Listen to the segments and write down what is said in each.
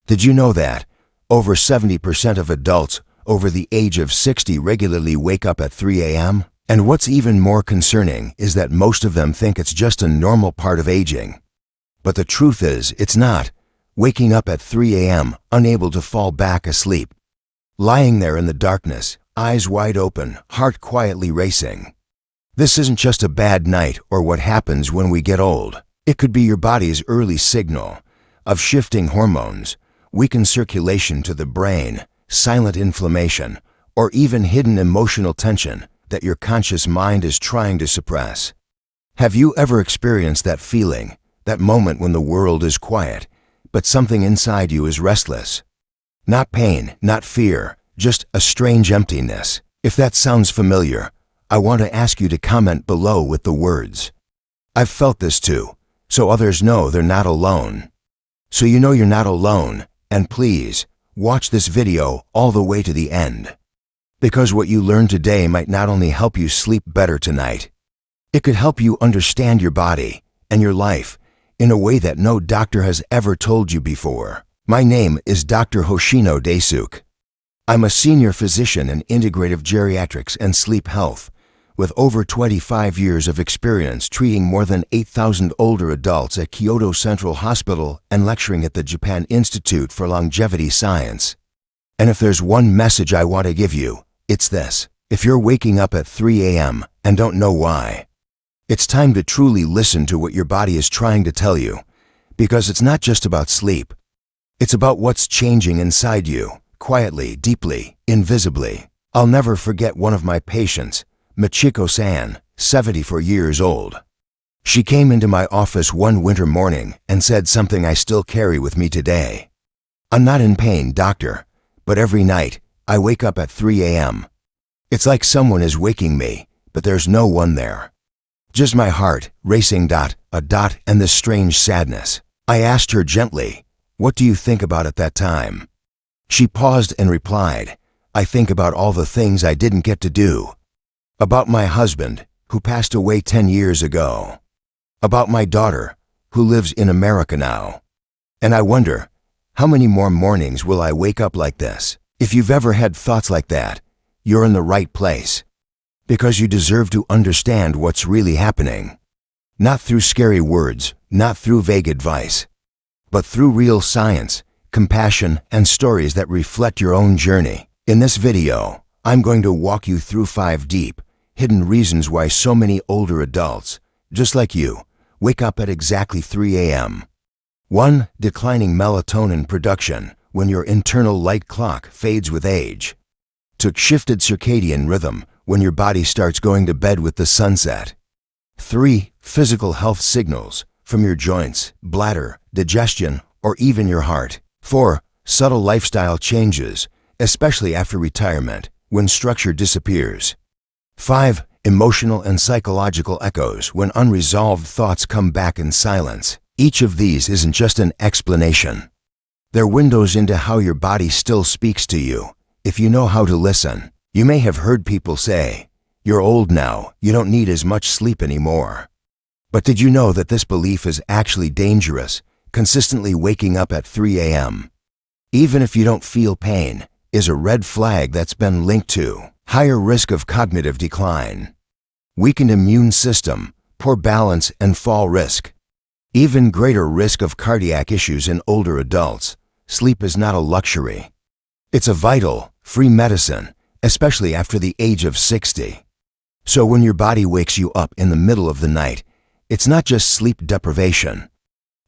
Did you know that over 70% of adults over the age of 60 regularly wake up at 3 a.m.? And what's even more concerning is that most of them think it's just a normal part of aging. But the truth is, it's not. Waking up at 3 a.m., unable to fall back asleep. Lying there in the darkness, eyes wide open, heart quietly racing. This isn't just a bad night or what happens when we get old. It could be your body's early signal of shifting hormones, weakened circulation to the brain, silent inflammation, or even hidden emotional tension that your conscious mind is trying to suppress. Have you ever experienced that feeling, that moment when the world is quiet, but something inside you is restless? Not pain, not fear, just a strange emptiness. If that sounds familiar, I want to ask you to comment below with the words, "I've felt this too," so others know they're not alone. So you know you're not alone, and please, watch this video all the way to the end. Because what you learn today might not only help you sleep better tonight, it could help you understand your body and your life in a way that no doctor has ever told you before. My name is Dr. Hoshino Daisuke. I'm a senior physician in integrative geriatrics and sleep health, with over 25 years of experience treating more than 8,000 older adults at Kyoto Central Hospital and lecturing at the Japan Institute for Longevity Science. And if there's one message I want to give you, it's this. If you're waking up at 3 a.m. and don't know why, it's time to truly listen to what your body is trying to tell you, because it's not just about sleep. It's about what's changing inside you, quietly, deeply, invisibly. I'll never forget one of my patients, Michiko-san, 74 years old. She came into my office one winter morning and said something I still carry with me today. "I'm not in pain, doctor, but every night I wake up at 3 a.m. It's like someone is waking me, but there's no one there. Just my heart racing and this strange sadness." I asked her gently, "What do you think about at that time?" She paused and replied, "I think about all the things I didn't get to do. About my husband, who passed away 10 years ago. About my daughter, who lives in America now. And I wonder, how many more mornings will I wake up like this?" If you've ever had thoughts like that, you're in the right place. Because you deserve to understand what's really happening. Not through scary words, not through vague advice, but through real science, compassion, and stories that reflect your own journey. In this video, I'm going to walk you through 5 deep, hidden reasons why so many older adults, just like you, wake up at exactly 3 a.m. 1. Declining melatonin production when your internal light clock fades with age. 2. Shifted circadian rhythm when your body starts going to bed with the sunset. 3. Physical health signals from your joints, bladder, digestion, or even your heart. 4. Subtle lifestyle changes, especially after retirement, when structure disappears. 5. Emotional and psychological echoes when unresolved thoughts come back in silence. Each of these isn't just an explanation. They're windows into how your body still speaks to you, if you know how to listen. You may have heard people say, "You're old now, you don't need as much sleep anymore." But did you know that this belief is actually dangerous? Consistently waking up at 3 a.m., even if you don't feel pain, is a red flag that's been linked to higher risk of cognitive decline, weakened immune system, poor balance, and fall risk. Even greater risk of cardiac issues in older adults. Sleep is not a luxury. It's a vital, free medicine, especially after the age of 60. So when your body wakes you up in the middle of the night, it's not just sleep deprivation.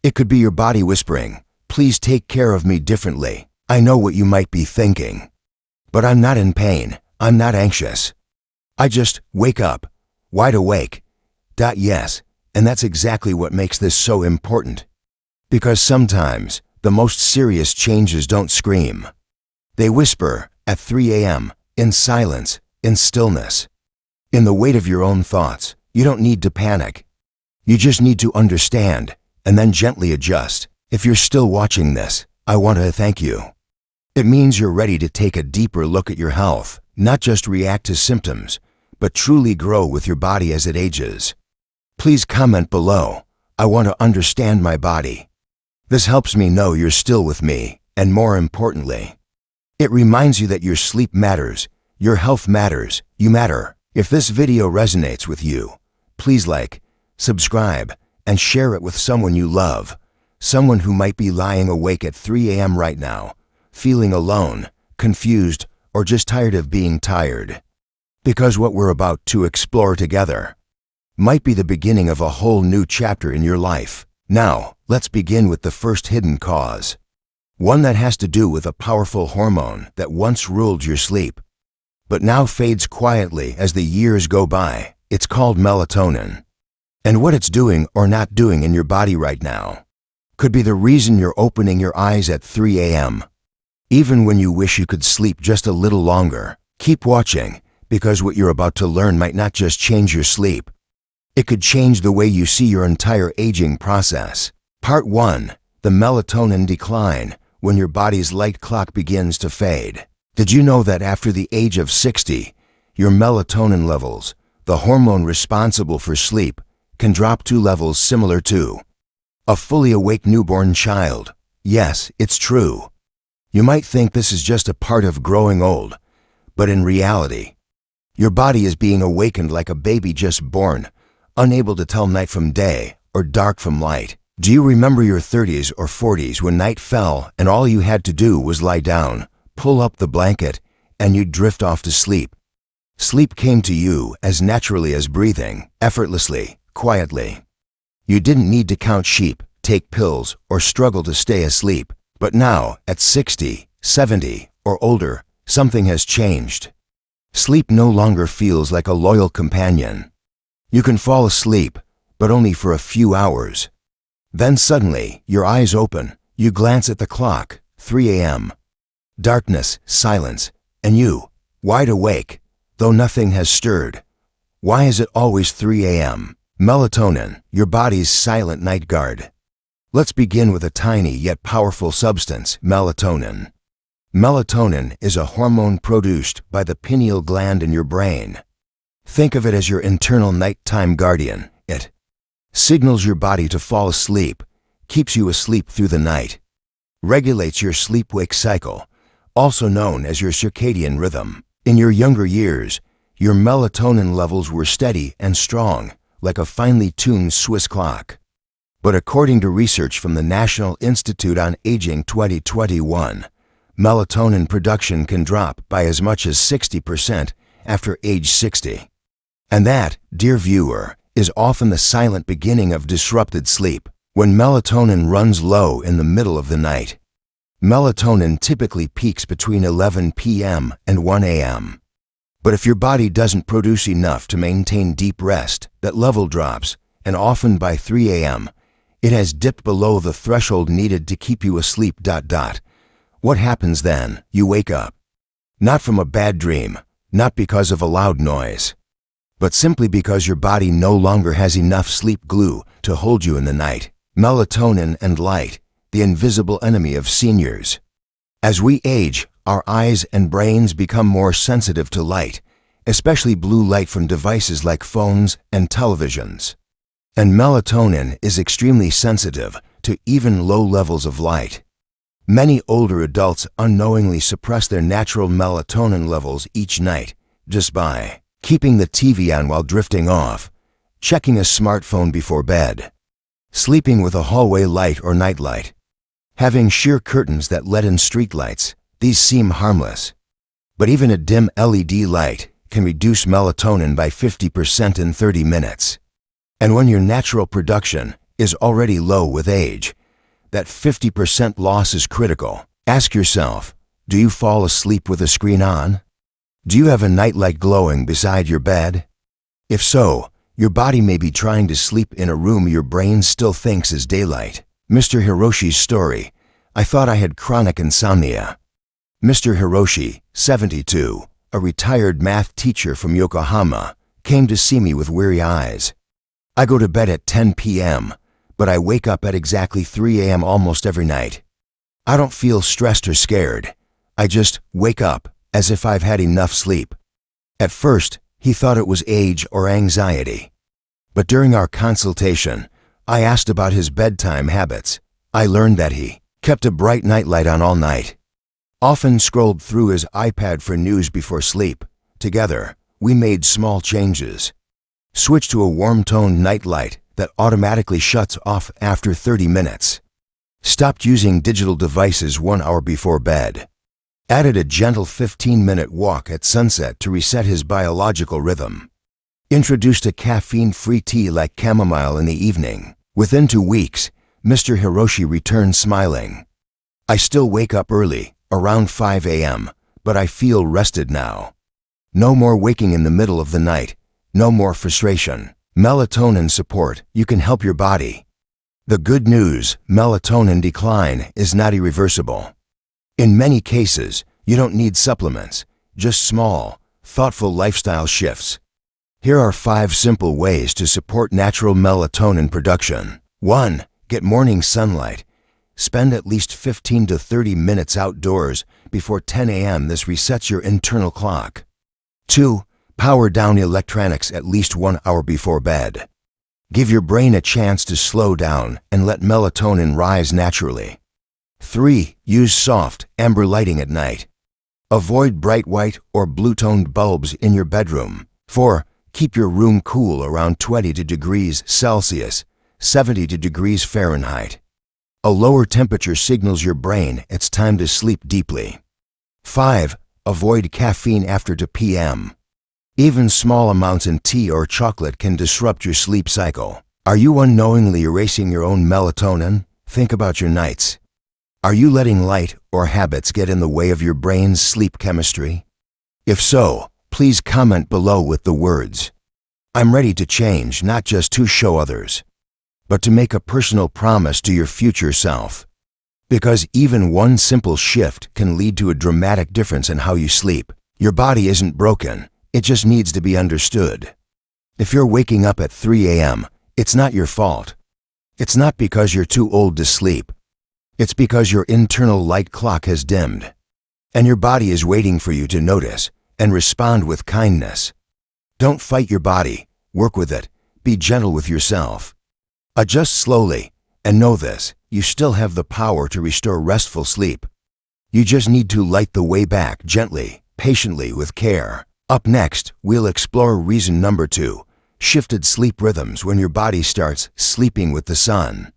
It could be your body whispering, "Please take care of me differently." I know what you might be thinking. But I'm not in pain. I'm not anxious. I just wake up, wide awake. Yes, and that's exactly what makes this so important. Because sometimes the most serious changes don't scream. They whisper at 3 a.m. in silence, in stillness. In the weight of your own thoughts. You don't need to panic. You just need to understand and then gently adjust. If you're still watching this, I want to thank you. It means you're ready to take a deeper look at your health, not just react to symptoms, but truly grow with your body as it ages. Please comment below. I want to understand my body. This helps me know you're still with me, And more importantly, it reminds you that your sleep matters, your health matters, you matter. If this video resonates with you, please like, subscribe, and share it with someone you love, someone who might be lying awake at 3 a.m. right now, feeling alone, confused, or just tired of being tired. Because what we're about to explore together might be the beginning of a whole new chapter in your life. Now, let's begin with the first hidden cause. One that has to do with a powerful hormone that once ruled your sleep, but now fades quietly as the years go by. It's called melatonin. And what it's doing or not doing in your body right now could be the reason you're opening your eyes at 3 a.m. even when you wish you could sleep just a little longer. Keep watching, because what you're about to learn might not just change your sleep. It could change the way you see your entire aging process. Part 1. The melatonin decline, when your body's light clock begins to fade. Did you know that after the age of 60, your melatonin levels, the hormone responsible for sleep, can drop to levels similar to a fully awake newborn child? Yes, it's true. You might think this is just a part of growing old, but in reality, your body is being awakened like a baby just born, unable to tell night from day or dark from light. Do you remember your 30s or 40s when night fell and all you had to do was lie down, pull up the blanket, and you'd drift off to sleep? Sleep came to you as naturally as breathing, effortlessly, quietly. You didn't need to count sheep, take pills, or struggle to stay asleep. But now, at 60, 70, or older, something has changed. Sleep no longer feels like a loyal companion. You can fall asleep, but only for a few hours. Then suddenly, your eyes open, you glance at the clock, 3 a.m. Darkness, silence, and you, wide awake, though nothing has stirred. Why is it always 3 a.m.? Melatonin, your body's silent night guard. Let's begin with a tiny yet powerful substance, melatonin. Melatonin is a hormone produced by the pineal gland in your brain. Think of it as your internal nighttime guardian. It signals your body to fall asleep, keeps you asleep through the night, regulates your sleep-wake cycle, also known as your circadian rhythm. In your younger years, your melatonin levels were steady and strong, like a finely tuned Swiss clock. But according to research from the National Institute on Aging 2021, melatonin production can drop by as much as 60% after age 60. And that, dear viewer, is often the silent beginning of disrupted sleep. When melatonin runs low in the middle of the night, melatonin typically peaks between 11 p.m. and 1 a.m. But if your body doesn't produce enough to maintain deep rest, that level drops, and often by 3 a.m., it has dipped below the threshold needed to keep you asleep. What happens then? You wake up. Not from a bad dream, not because of a loud noise, but simply because your body no longer has enough sleep glue to hold you in the night. Melatonin and light, the invisible enemy of seniors. As we age, our eyes and brains become more sensitive to light, especially blue light from devices like phones and televisions. And melatonin is extremely sensitive to even low levels of light. Many older adults unknowingly suppress their natural melatonin levels each night just by keeping the TV on while drifting off, checking a smartphone before bed, sleeping with a hallway light or nightlight, having sheer curtains that let in streetlights. These seem harmless, but even a dim LED light can reduce melatonin by 50% in 30 minutes. And when your natural production is already low with age, that 50% loss is critical. Ask yourself, do you fall asleep with a screen on? Do you have a nightlight glowing beside your bed? If so, your body may be trying to sleep in a room your brain still thinks is daylight. Mr. Hiroshi's story. I thought I had chronic insomnia. Mr. Hiroshi, 72, a retired math teacher from Yokohama, came to see me with weary eyes. I go to bed at 10 p.m., but I wake up at exactly 3 a.m. almost every night. I don't feel stressed or scared. I just wake up as if I've had enough sleep. At first, he thought it was age or anxiety. But during our consultation, I asked about his bedtime habits. I learned that he kept a bright nightlight on all night, often scrolled through his iPad for news before sleep. Together, we made small changes. Switched to a warm-toned nightlight that automatically shuts off after 30 minutes. Stopped using digital devices 1 hour before bed. Added a gentle 15-minute walk at sunset to reset his biological rhythm. Introduced a caffeine-free tea like chamomile in the evening. Within 2 weeks, Mr. Hiroshi returned smiling. I still wake up early, around 5 a.m., but I feel rested now. No more waking in the middle of the night. No more frustration. Melatonin support. You can help your body. The good news, melatonin decline is not irreversible. In many cases, you don't need supplements, just small, thoughtful lifestyle shifts. Here are 5 simple ways to support natural melatonin production. 1. Get morning sunlight. Spend at least 15 to 30 minutes outdoors before 10 a.m. This resets your internal clock. 2. Power down electronics at least 1 hour before bed. Give your brain a chance to slow down and let melatonin rise naturally. 3. Use soft, amber lighting at night. Avoid bright white or blue-toned bulbs in your bedroom. 4. Keep your room cool around 22 degrees Celsius, 72 degrees Fahrenheit. A lower temperature signals your brain it's time to sleep deeply. 5. Avoid caffeine after 2 p.m. Even small amounts in tea or chocolate can disrupt your sleep cycle. Are you unknowingly erasing your own melatonin? Think about your nights. Are you letting light or habits get in the way of your brain's sleep chemistry? If so, please comment below with the words, "I'm ready to change, not just to show others, but to make a personal promise to your future self." Because even one simple shift can lead to a dramatic difference in how you sleep. Your body isn't broken. It just needs to be understood. If you're waking up at 3 a.m., it's not your fault. It's not because you're too old to sleep. It's because your internal light clock has dimmed. And your body is waiting for you to notice and respond with kindness. Don't fight your body. Work with it. Be gentle with yourself. Adjust slowly, and know this, you still have the power to restore restful sleep. You just need to light the way back gently, patiently, with care. Up next, we'll explore reason number 2, shifted sleep rhythms when your body starts sleeping with the sun.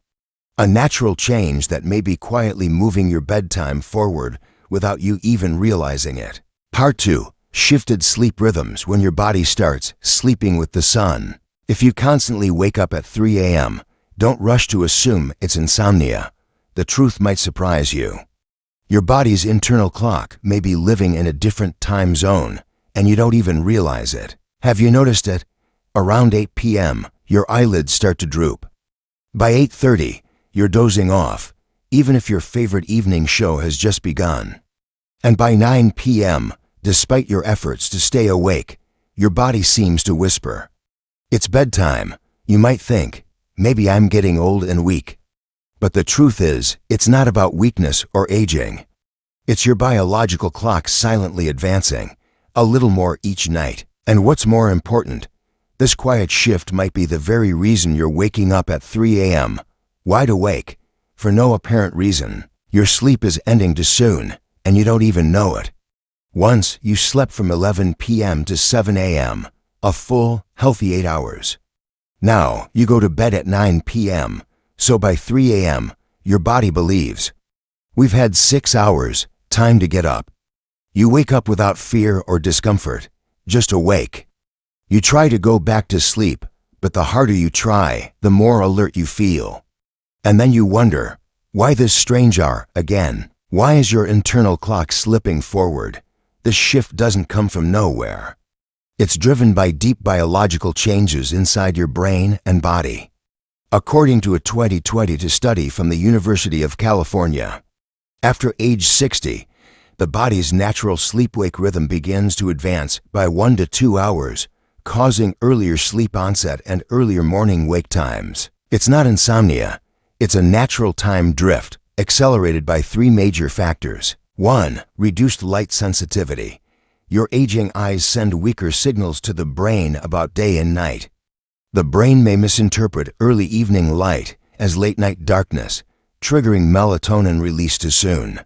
A natural change that may be quietly moving your bedtime forward without you even realizing it. Part 2, shifted sleep rhythms when your body starts sleeping with the sun. If you constantly wake up at 3 a.m., don't rush to assume it's insomnia. The truth might surprise you. Your body's internal clock may be living in a different time zone, and you don't even realize it. Have you noticed it? Around 8 p.m., your eyelids start to droop. By 8:30, you're dozing off, even if your favorite evening show has just begun. And by 9 p.m., despite your efforts to stay awake, your body seems to whisper, "It's bedtime." You might think, maybe I'm getting old and weak. But the truth is, it's not about weakness or aging. It's your biological clock silently advancing, a little more each night. And what's more important, this quiet shift might be the very reason you're waking up at 3 a.m., wide awake, for no apparent reason. Your sleep is ending too soon, and you don't even know it. Once you slept from 11 p.m. to 7 a.m., a full, healthy 8 hours. Now you go to bed at 9 p.m., so by 3 a.m., your body believes, "We've had 6 hours, time to get up." You wake up without fear or discomfort, just awake. You try to go back to sleep, but the harder you try, the more alert you feel. And then you wonder, why this strange hour again? Why is your internal clock slipping forward? This shift doesn't come from nowhere. It's driven by deep biological changes inside your brain and body. According to a 2020 study from the University of California, after age 60, the body's natural sleep-wake rhythm begins to advance by 1 to 2 hours, causing earlier sleep onset and earlier morning wake times. It's not insomnia. It's a natural time drift, accelerated by 3 major factors. 1. Reduced light sensitivity. Your aging eyes send weaker signals to the brain about day and night. The brain may misinterpret early evening light as late-night darkness, triggering melatonin release too soon.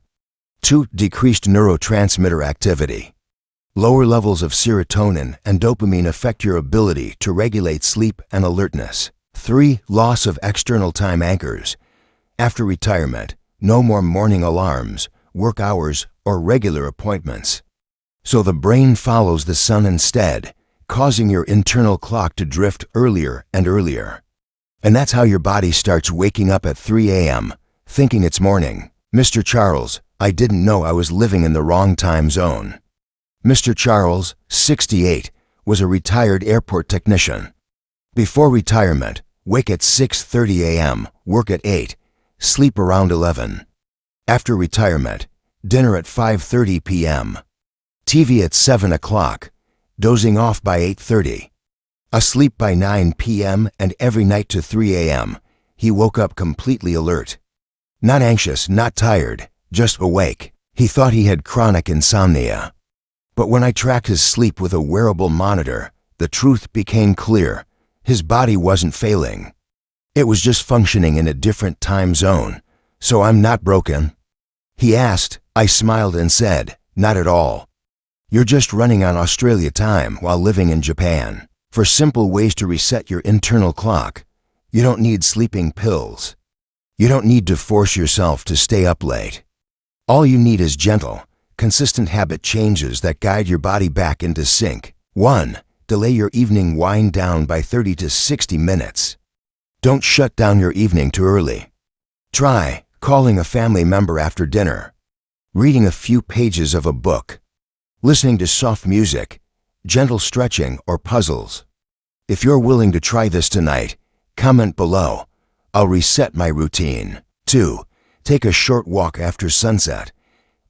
2. Decreased neurotransmitter activity. Lower levels of serotonin and dopamine affect your ability to regulate sleep and alertness. 3. Loss of external time anchors. After retirement, no more morning alarms, work hours, or regular appointments. So the brain follows the sun instead, causing your internal clock to drift earlier and earlier. And that's how your body starts waking up at 3 a.m., thinking it's morning. Mr. Charles, I didn't know I was living in the wrong time zone. Mr. Charles, 68, was a retired airport technician. Before retirement, wake at 6:30 a.m., work at 8, sleep around 11. After retirement, dinner at 5:30 p.m., TV at 7 o'clock, dozing off by 8:30. Asleep by 9 p.m. and every night to 3 a.m., he woke up completely alert. Not anxious, not tired, just awake. He thought he had chronic insomnia. But when I tracked his sleep with a wearable monitor, the truth became clear. His body wasn't failing. It was just functioning in a different time zone. So I'm not broken? He asked. I smiled and said, not at all. You're just running on Australia time while living in Japan. For simple ways to reset your internal clock, you don't need sleeping pills. You don't need to force yourself to stay up late. All you need is gentle, consistent habit changes that guide your body back into sync. 1. Delay your evening wind down by 30 to 60 minutes. Don't shut down your evening too early. Try calling a family member after dinner, reading a few pages of a book, listening to soft music, gentle stretching, or puzzles. If you're willing to try this tonight, comment below. I'll reset my routine. 2. Take a short walk after sunset.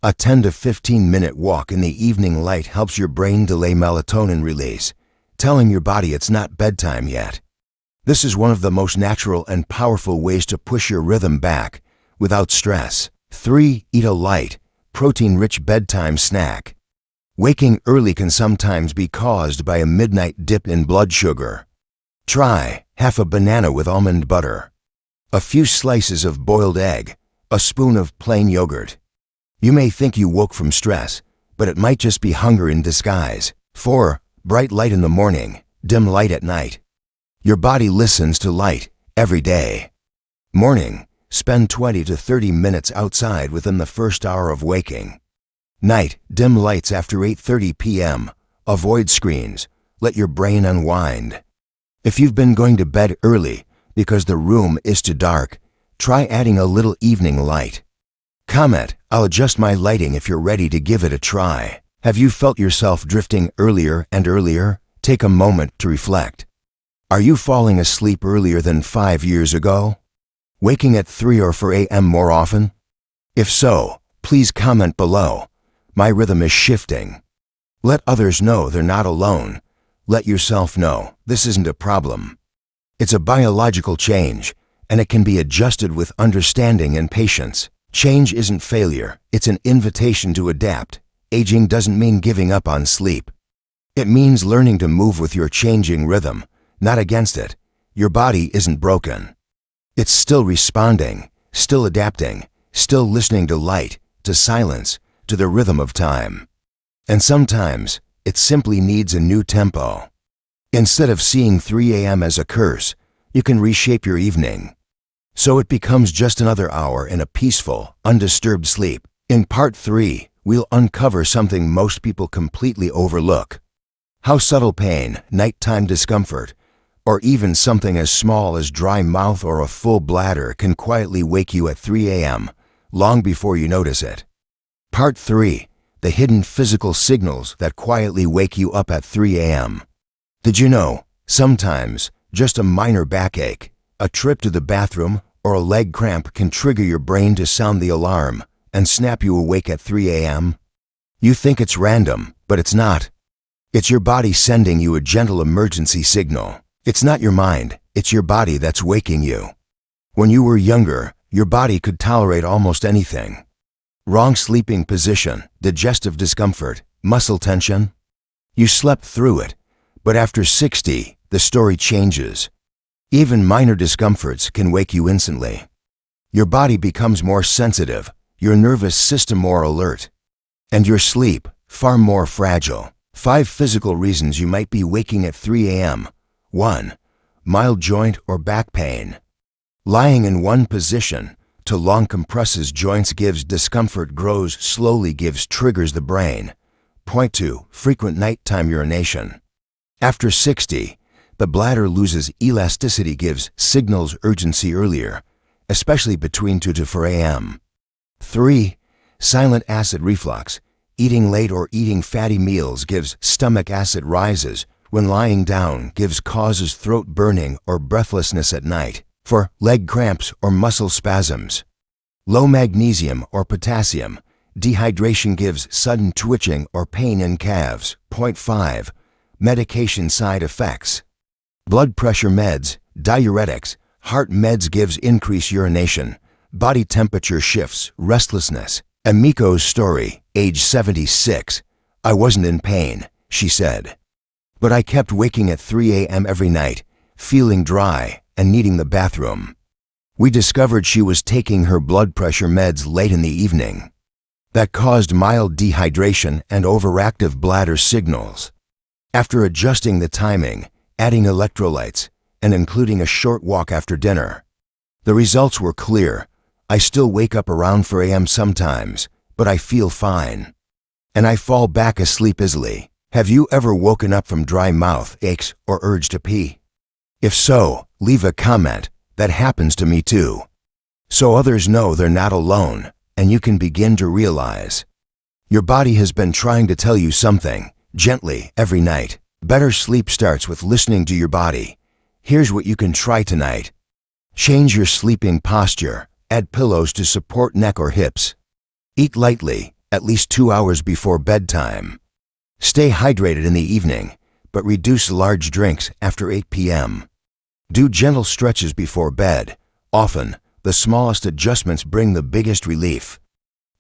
A 10 to 15 minute walk in the evening light helps your brain delay melatonin release, telling your body it's not bedtime yet. This is one of the most natural and powerful ways to push your rhythm back without stress. 3. Eat a light, protein-rich bedtime snack. Waking early can sometimes be caused by a midnight dip in blood sugar. Try half a banana with almond butter, a few slices of boiled egg, a spoon of plain yogurt. You may think you woke from stress, but it might just be hunger in disguise. 4. Bright light in the morning, dim light at night. Your body listens to light every day. Morning, spend 20 to 30 minutes outside within the first hour of waking. Night, dim lights after 8:30 p.m. Avoid screens. Let your brain unwind. If you've been going to bed early because the room is too dark, try adding a little evening light. Comment, I'll adjust my lighting if you're ready to give it a try. Have you felt yourself drifting earlier and earlier? Take a moment to reflect. Are you falling asleep earlier than 5 years ago? Waking at 3 or 4 a.m. more often? If so, please comment below. My rhythm is shifting. Let others know they're not alone. Let yourself know this isn't a problem. It's a biological change, and it can be adjusted with understanding and patience. Change isn't failure, it's an invitation to adapt. Aging doesn't mean giving up on sleep. It means learning to move with your changing rhythm, not against it. Your body isn't broken. It's still responding, still adapting, still listening to light, to silence, to the rhythm of time. And sometimes, it simply needs a new tempo. Instead of seeing 3 a.m. as a curse, you can reshape your evening, so it becomes just another hour in a peaceful, undisturbed sleep. In part 3, we'll uncover something most people completely overlook. How subtle pain, nighttime discomfort, or even something as small as dry mouth or a full bladder can quietly wake you at 3 a.m., long before you notice it. Part 3, the hidden physical signals that quietly wake you up at 3 a.m. Did you know, sometimes, just a minor backache, a trip to the bathroom, or a leg cramp can trigger your brain to sound the alarm and snap you awake at 3 a.m.? You think it's random, but it's not. It's your body sending you a gentle emergency signal. It's not your mind, it's your body that's waking you. When you were younger, your body could tolerate almost anything. Wrong sleeping position, digestive discomfort, muscle tension. You slept through it, but after 60, the story changes. Even minor discomforts can wake you instantly. Your body becomes more sensitive, your nervous system more alert, and your sleep far more fragile. 5 physical reasons you might be waking at 3 a.m. 1. Mild joint or back pain. Lying in one position too long compresses joints, gives discomfort, grows slowly, triggers the brain. Point 2. Frequent nighttime urination. After 60, the bladder loses elasticity, gives signals urgency earlier, especially between 2 to 4 a.m. 3. Silent acid reflux. Eating late or eating fatty meals gives stomach acid rises when lying down, causes throat burning or breathlessness at night. 4. Leg cramps or muscle spasms. Low magnesium or potassium. Dehydration gives sudden twitching or pain in calves. Point 5. Medication side effects. Blood pressure meds, diuretics, heart meds gives increased urination, body temperature shifts, restlessness. Amiko's story, age 76. I wasn't in pain, she said. But I kept waking at 3 a.m. every night, feeling dry and needing the bathroom. We discovered she was taking her blood pressure meds late in the evening. That caused mild dehydration and overactive bladder signals. After adjusting the timing, adding electrolytes, and including a short walk after dinner, the results were clear. I still wake up around 4 a.m. sometimes, but I feel fine. And I fall back asleep easily. Have you ever woken up from dry mouth, aches, or urge to pee? If so, leave a comment. That happens to me too. So others know they're not alone, and you can begin to realize. Your body has been trying to tell you something, gently, every night. Better sleep starts with listening to your body. Here's what you can try tonight. Change your sleeping posture. Add pillows to support neck or hips. Eat lightly, at least 2 hours before bedtime. Stay hydrated in the evening, but reduce large drinks after 8 p.m. Do gentle stretches before bed. Often, the smallest adjustments bring the biggest relief.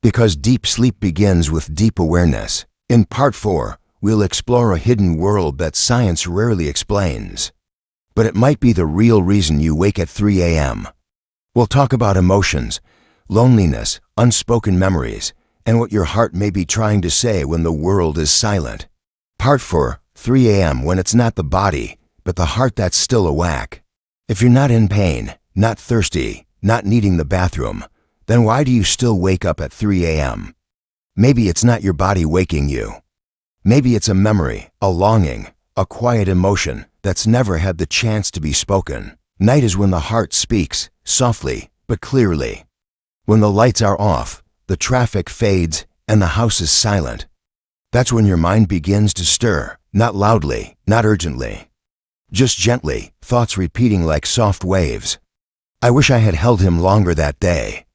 Because deep sleep begins with deep awareness. In Part 4, we'll explore a hidden world that science rarely explains. But it might be the real reason you wake at 3 a.m. We'll talk about emotions, loneliness, unspoken memories, and what your heart may be trying to say when the world is silent. Part 4, 3 a.m. when it's not the body, but the heart that's still awake. If you're not in pain, not thirsty, not needing the bathroom, then why do you still wake up at 3 a.m.? Maybe it's not your body waking you. Maybe it's a memory, a longing, a quiet emotion that's never had the chance to be spoken. Night is when the heart speaks, softly but clearly. When the lights are off, the traffic fades, and the house is silent. That's when your mind begins to stir, not loudly, not urgently. Just gently, thoughts repeating like soft waves. I wish I had held him longer that day.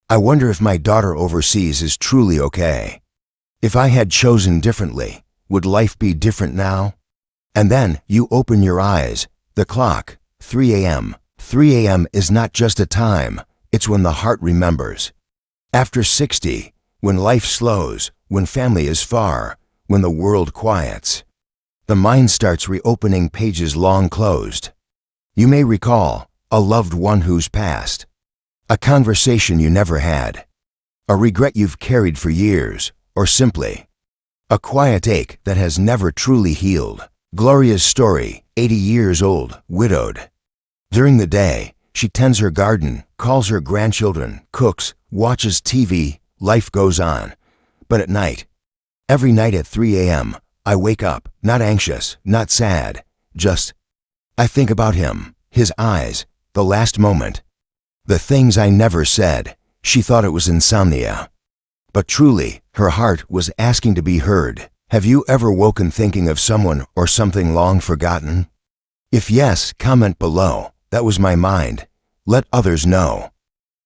I wonder if my daughter overseas is truly okay. If I had chosen differently, would life be different now? And then you open your eyes. The clock, 3 a.m. 3 a.m. is not just a time, it's when the heart remembers. After 60, when life slows, when family is far, when the world quiets, the mind starts reopening pages long closed. You may recall a loved one who's passed, a conversation you never had, a regret you've carried for years, or simply a quiet ache that has never truly healed. Gloria's story, 80 years old, widowed. During the day, she tends her garden, calls her grandchildren, cooks, watches TV, life goes on. But at night, every night at 3 a.m., I wake up, not anxious, not sad, just, I think about him, his eyes, the last moment. The things I never said. She thought it was insomnia. But truly, her heart was asking to be heard. Have you ever woken thinking of someone or something long forgotten? If yes, comment below. That was my mind. Let others know.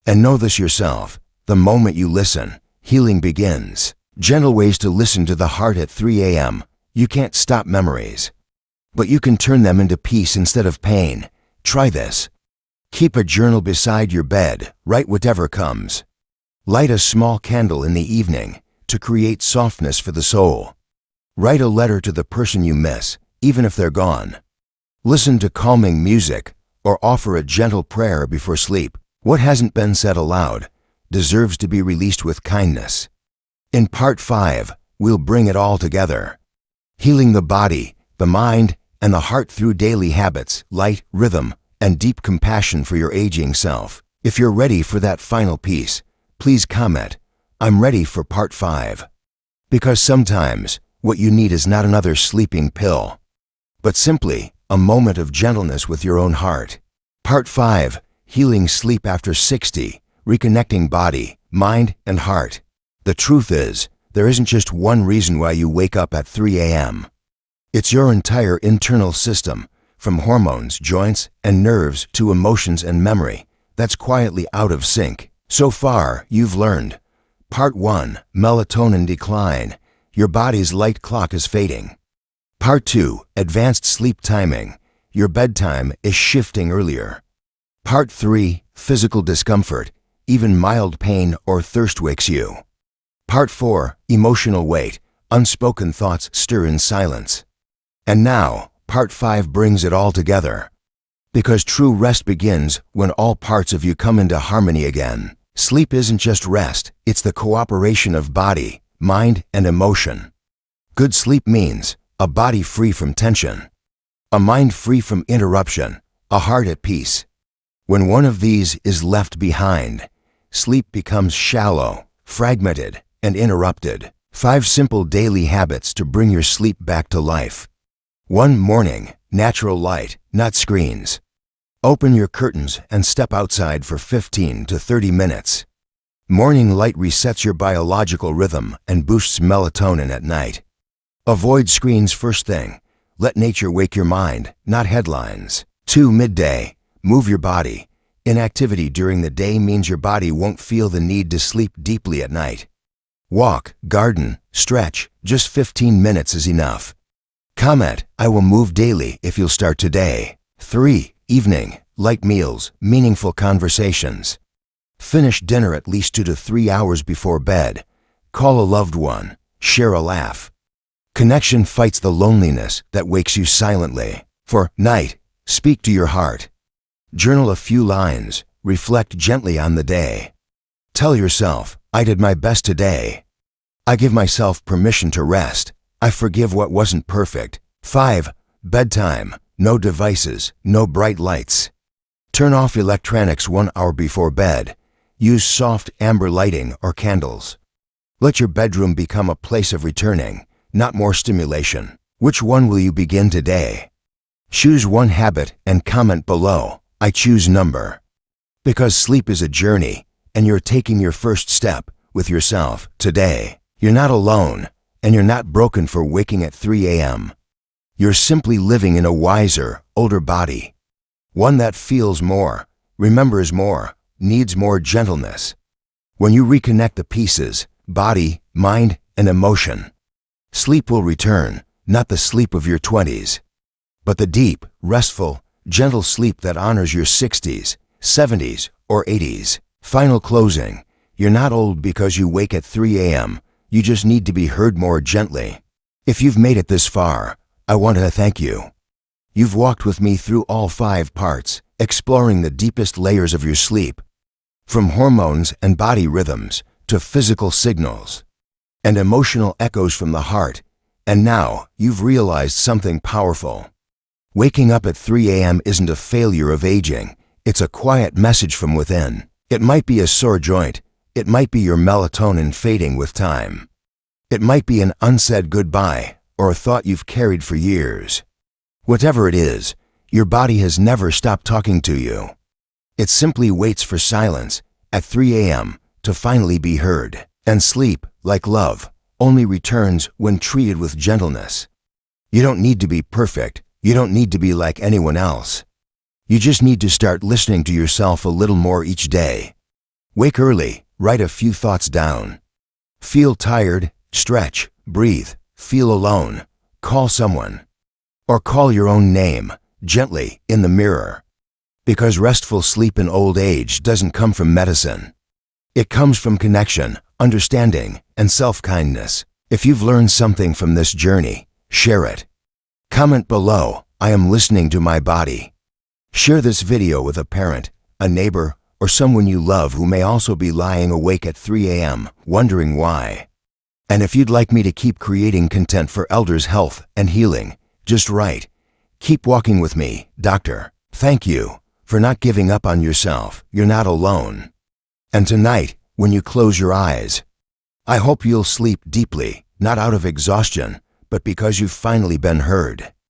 And know this yourself. The moment you listen, healing begins. Gentle ways to listen to the heart at 3 a.m. You can't stop memories, but you can turn them into peace instead of pain. Try this. Keep a journal beside your bed. Write whatever comes. Light a small candle in the evening to create softness for the soul. Write a letter to the person you miss, even if they're gone. Listen to calming music or offer a gentle prayer before sleep. What hasn't been said aloud deserves to be released with kindness. In Part 5, we'll bring it all together. Healing the body, the mind, and the heart through daily habits, light, rhythm, and deep compassion for your aging self. If you're ready for that final piece, please comment, "I'm ready for Part 5." Because sometimes what you need is not another sleeping pill, but simply a moment of gentleness with your own heart. Part 5, Healing Sleep After 60, Reconnecting Body, Mind, and Heart. The truth is, there isn't just one reason why you wake up at 3 a.m. It's your entire internal system, from hormones, joints, and nerves to emotions and memory, that's quietly out of sync. So far, you've learned. Part 1, Melatonin Decline. Your body's light clock is fading. Part 2, Advanced Sleep Timing. Your bedtime is shifting earlier. Part 3, Physical Discomfort. Even mild pain or thirst wakes you. Part 4, Emotional Weight. Unspoken thoughts stir in silence. And now, Part 5 brings it all together. Because true rest begins when all parts of you come into harmony again. Sleep isn't just rest, it's the cooperation of body, mind, and emotion. Good sleep means a body free from tension, a mind free from interruption, a heart at peace. When one of these is left behind, sleep becomes shallow, fragmented, and interrupted. 5 simple daily habits to bring your sleep back to life. 1 morning, natural light, not screens. Open your curtains and step outside for 15 to 30 minutes. Morning light resets your biological rhythm and boosts melatonin at night. Avoid screens first thing. Let nature wake your mind, not headlines. 2 midday, move your body. Inactivity during the day means your body won't feel the need to sleep deeply at night. Walk, garden, stretch, just 15 minutes is enough. Comment, "I will move daily" if you'll start today. 3, evening, light meals, meaningful conversations. Finish dinner at least 2 to 3 hours before bed. Call a loved one, share a laugh. Connection fights the loneliness that wakes you silently. For night, speak to your heart. Journal a few lines, reflect gently on the day. Tell yourself, "I did my best today. I give myself permission to rest. I forgive what wasn't perfect." 5, bedtime, no devices, no bright lights. Turn off electronics 1 hour before bed. Use soft amber lighting or candles. Let your bedroom become a place of returning, not more stimulation. Which one will you begin today? Choose one habit and comment below, "I choose number." Because sleep is a journey, and you're taking your first step with yourself today. You're not alone, and you're not broken for waking at 3 a.m. You're simply living in a wiser, older body. One that feels more, remembers more, needs more gentleness. When you reconnect the pieces, body, mind, and emotion, sleep will return, not the sleep of your 20s, but the deep, restful, gentle sleep that honors your 60s, 70s, or 80s. Final closing, you're not old because you wake at 3 a.m. You just need to be heard more gently. If you've made it this far, I want to thank you. You've walked with me through all 5 parts, exploring the deepest layers of your sleep, from hormones and body rhythms to physical signals and emotional echoes from the heart. And now you've realized something powerful. Waking up at 3 a.m. isn't a failure of aging. It's a quiet message from within. It might be a sore joint. It might be your melatonin fading with time. It might be an unsaid goodbye or a thought you've carried for years. Whatever it is, your body has never stopped talking to you. It simply waits for silence at 3 a.m. to finally be heard. And sleep, like love, only returns when treated with gentleness. You don't need to be perfect. You don't need to be like anyone else. You just need to start listening to yourself a little more each day. Wake early, write a few thoughts down. Feel tired, stretch, breathe, feel alone, call someone. Or call your own name, gently, in the mirror. Because restful sleep in old age doesn't come from medicine. It comes from connection, understanding, and self-kindness. If you've learned something from this journey, share it. Comment below, "I am listening to my body." Share this video with a parent, a neighbor, or someone you love who may also be lying awake at 3 a.m., wondering why. And if you'd like me to keep creating content for elders' health and healing, just write, "Keep walking with me, doctor. Thank you for not giving up on yourself. You're not alone." And tonight, when you close your eyes, I hope you'll sleep deeply, not out of exhaustion, but because you've finally been heard.